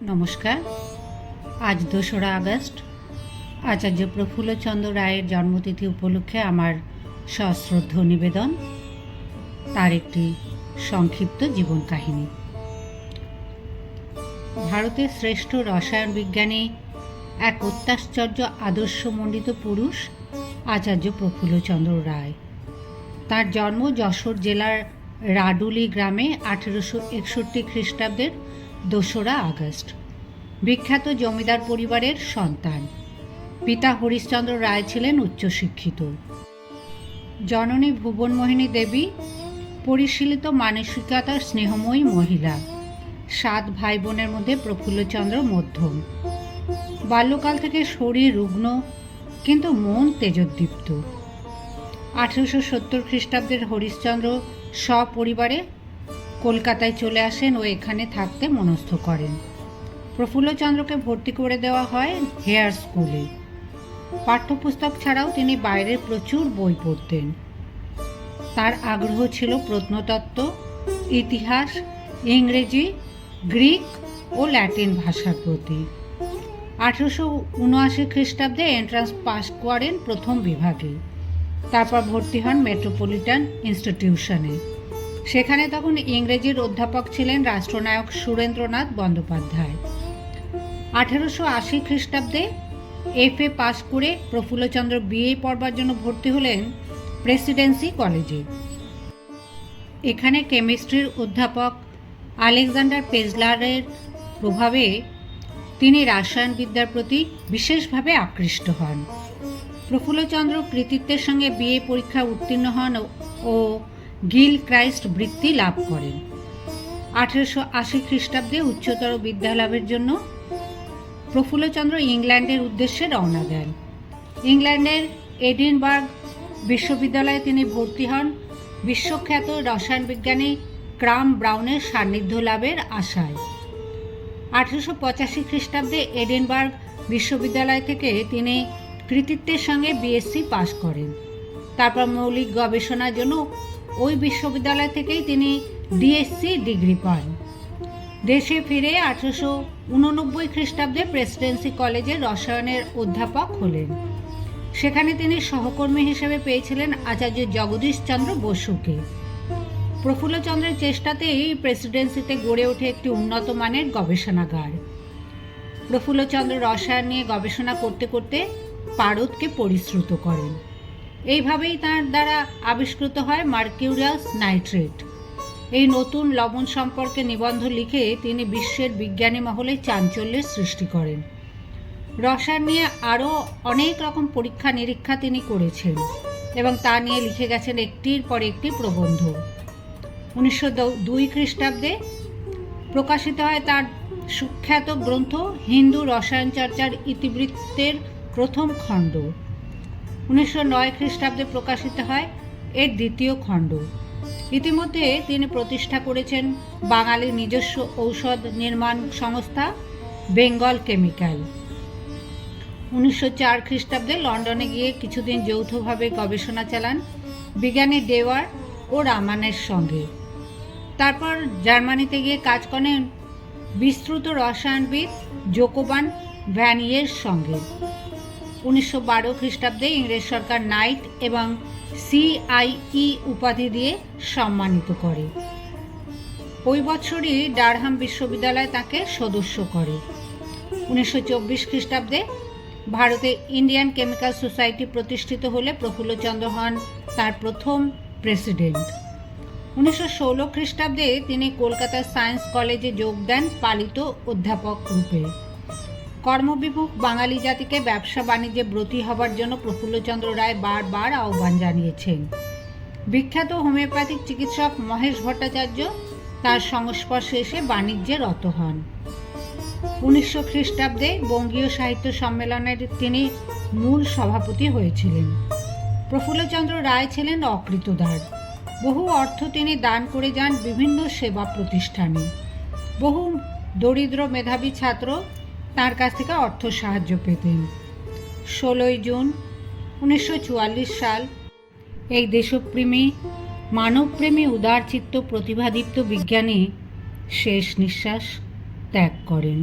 নমস্কার। আজ 2রা আগস্ট আচার্য প্রফুল্লচন্দ্র রায়ের জন্মতিথি উপলক্ষে আমার সশ্রদ্ধ নিবেদন তার একটি সংক্ষিপ্ত জীবন কাহিনী। ভারতের শ্রেষ্ঠ রসায়ন বিজ্ঞানী, এক অত্যাশ্চর্য আদর্শমণ্ডিত পুরুষ আচার্য প্রফুল্লচন্দ্র রায়। তার জন্ম যশোর জেলার রাডুলি গ্রামে 1861 খ্রিস্টাব্দের 2রা আগস্ট। বিখ্যাত জমিদার পরিবারের সন্তান। পিতা হরিশ্চন্দ্র রায় ছিলেন উচ্চশিক্ষিত। জননী ভুবনমোহিনী দেবী পরিশীলিত মানসিকতার স্নেহময়ী মহিলা। 7 ভাই বোনের মধ্যে প্রফুল্লচন্দ্র মধ্যম। বাল্যকাল থেকে শরীর রুগ্ন কিন্তু মন তেজোদ্দীপ্ত। 1870 খ্রিস্টাব্দের হরিশ্চন্দ্র সপরিবারে কলকাতায় চলে আসেন ও এখানে থাকতে মনস্থ করেন। প্রফুল্লচন্দ্রকে ভর্তি করে দেওয়া হয় হেয়ার স্কুলে। পাঠ্যপুস্তক ছাড়াও তিনি বাইরের প্রচুর বই পড়তেন। তার আগ্রহ ছিল প্রত্নতত্ত্ব, ইতিহাস, ইংরেজি, গ্রিক ও ল্যাটিন ভাষার প্রতি। 1879 খ্রিস্টাব্দে এন্ট্রান্স পাস করেন প্রথম বিভাগে। তারপর ভর্তি হন মেট্রোপলিটন ইনস্টিটিউশনে। সেখানে তখন ইংরেজির অধ্যাপক ছিলেন রাষ্ট্রনায়ক সুরেন্দ্রনাথ বন্দ্যোপাধ্যায়। 1880 খ্রিস্টাব্দে FA পাস করে প্রফুল্লচন্দ্র BA পড়বার জন্য ভর্তি হলেন প্রেসিডেন্সি কলেজে। এখানে কেমিস্ট্রির অধ্যাপক আলেকজান্ডার পেজলারের প্রভাবে তিনি রসায়নবিদ্যার প্রতি বিশেষভাবে আকৃষ্ট হন। প্রফুল্লচন্দ্র কৃতিত্বের সঙ্গে BA পরীক্ষা উত্তীর্ণ হন ও গিল ক্রাইস্ট বৃত্তি লাভ করেন। 1880 খ্রিস্টাব্দে উচ্চতর বিদ্যালাভের জন্য প্রফুল্লচন্দ্র ইংল্যান্ডের উদ্দেশ্যে রওনা দেন। ইংল্যান্ডের এডিনবার্গ বিশ্ববিদ্যালয়ে তিনি ভর্তি হন বিশ্বখ্যাত রসায়ন বিজ্ঞানী ক্রাম ব্রাউনের সান্নিধ্য লাভের আশায়। 1885 খ্রিস্টাব্দে এডিনবার্গ বিশ্ববিদ্যালয় থেকে তিনি কৃতিত্বের সঙ্গে BSc পাশ করেন। তারপর মৌলিক গবেষণার জন্য ওই বিশ্ববিদ্যালয় থেকেই তিনি DSc ডিগ্রি পান। দেশে ফিরে 1889 খ্রিস্টাব্দে প্রেসিডেন্সি কলেজের রসায়নের অধ্যাপক হলেন। সেখানে তিনি সহকর্মী হিসেবে পেয়েছিলেন আচার্য জগদীশচন্দ্র বসুকে। প্রফুল্লচন্দ্রের চেষ্টাতেই প্রেসিডেন্সিতে গড়ে ওঠে একটি উন্নত মানের গবেষণাগার। প্রফুল্লচন্দ্র রসায়ন নিয়ে গবেষণা করতে করতে পারদকে পরিশ্রুত করেন। এইভাবেই তাঁর দ্বারা আবিষ্কৃত হয় মার্কিউরিয়াস নাইট্রেট। এই নতুন লবণ সম্পর্কে নিবন্ধ লিখে তিনি বিশ্বের বিজ্ঞানী মহলে চাঞ্চল্যের সৃষ্টি করেন। রসায়ন নিয়ে আরও অনেক রকম পরীক্ষা নিরীক্ষা তিনি করেছেন এবং তা নিয়ে লিখে গেছেন একটির পর একটি প্রবন্ধ। 1902 খ্রিস্টাব্দে প্রকাশিত হয় তার সুখ্যাত গ্রন্থ হিন্দু রসায়ন চর্চার ইতিবৃত্তের প্রথম খণ্ড। 1909 খ্রিস্টাব্দে প্রকাশিত হয় এর দ্বিতীয় খণ্ড। ইতিমধ্যে তিনি প্রতিষ্ঠা করেছেন বাঙালির নিজস্ব ঔষধ নির্মাণ সংস্থা বেঙ্গল কেমিক্যাল। 1904 খ্রিস্টাব্দে লন্ডনে গিয়ে কিছুদিন যৌথভাবে গবেষণা চালান বিজ্ঞানী ডেওয়ার ও রামানের সঙ্গে। তারপর জার্মানিতে গিয়ে কাজ করেন বিস্তৃত রসায়নবিদ জোকোবান ভ্যানিয়ের সঙ্গে। 1912 খ্রিস্টাব্দে ইংরেজ সরকার নাইট এবং CIE উপাধি দিয়ে সম্মানিত করে। ওই বছরই ডারহাম বিশ্ববিদ্যালয় তাকে সদস্য করে। 1924 খ্রিস্টাব্দে ভারতে ইন্ডিয়ান কেমিক্যাল সোসাইটি প্রতিষ্ঠিত হলে প্রফুল্লচন্দ্র হন তার প্রথম প্রেসিডেন্ট। 1916 খ্রিস্টাব্দে তিনি কলকাতার সায়েন্স কলেজে যোগ দেন পালিত অধ্যাপক রূপে। কর্মবিমুখ বাঙালি জাতিকে ব্যবসা বাণিজ্যে ব্রতী হবার জন্য প্রফুল্লচন্দ্র রায় বারবার আহ্বান জানিয়েছেন। বিখ্যাত হোমিওপ্যাথিক চিকিৎসক মহেশ ভট্টাচার্য তার সংস্পর্শে এসে বাণিজ্যে রত হন। 1900 খ্রিস্টাব্দে বঙ্গীয় সাহিত্য সম্মেলনের তিনি মূল সভাপতি হয়েছিলেন। প্রফুল্লচন্দ্র রায় ছিলেন অকৃতদার। বহু অর্থ তিনি দান করে যান বিভিন্ন সেবা প্রতিষ্ঠানে। বহু দরিদ্র মেধাবী ছাত্র তার কাছ থেকে অর্থ সাহায্য পেতেন। 16 জুন 1944 সাল এই দেশপ্রেমী মানবপ্রেমী উদারচিত্ত প্রতিভাদীপ্ত বিজ্ঞানী শেষ নিঃশ্বাস ত্যাগ করেন।